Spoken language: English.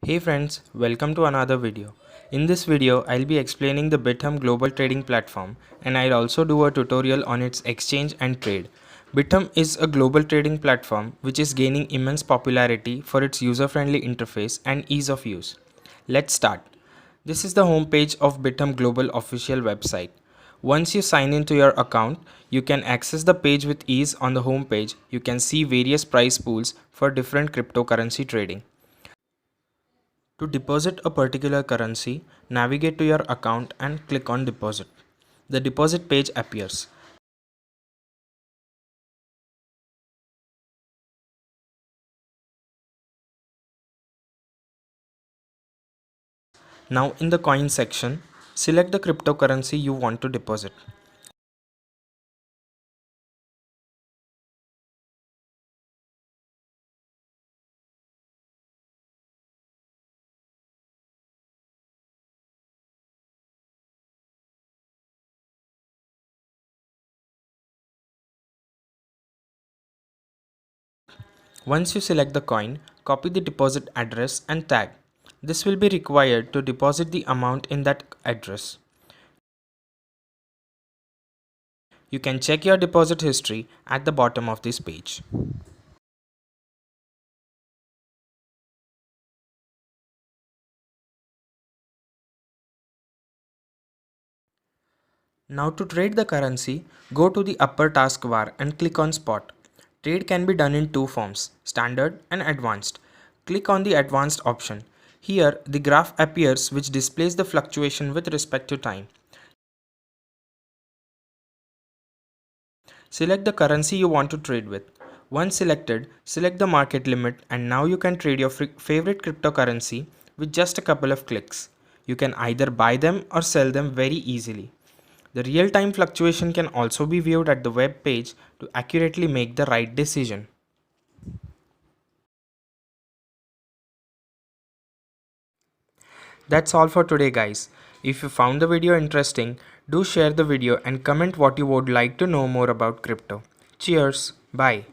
Hey friends, welcome to another video. In this video, I'll be explaining the Bithumb Global trading platform and I'll also do a tutorial on its exchange and trade. Bithumb is a global trading platform which is gaining immense popularity for its user-friendly interface and ease of use. Let's start. This is the homepage of Bithumb Global official website. Once you sign into your account, you can access the page with ease. On the homepage. You can see various price pools for different cryptocurrency trading. To deposit a particular currency, navigate to your account and click on deposit. The deposit page appears. Now in the coin section, select the cryptocurrency you want to deposit. Once you select the coin, copy the deposit address and tag. This will be required to deposit the amount in that address. You can check your deposit history at the bottom of this page. Now to trade the currency, go to the upper taskbar and click on Spot. Trade can be done in two forms, Standard and Advanced. Click on the Advanced option. Here, the graph appears which displays the fluctuation with respect to time. Select the currency you want to trade with. Once selected, select the market limit and now you can trade your favorite cryptocurrency with just a couple of clicks. You can either buy them or sell them very easily. The real-time fluctuation can also be viewed at the web page to accurately make the right decision. That's all for today guys. If you found the video interesting, do share the video and comment what you would like to know more about crypto. Cheers, bye.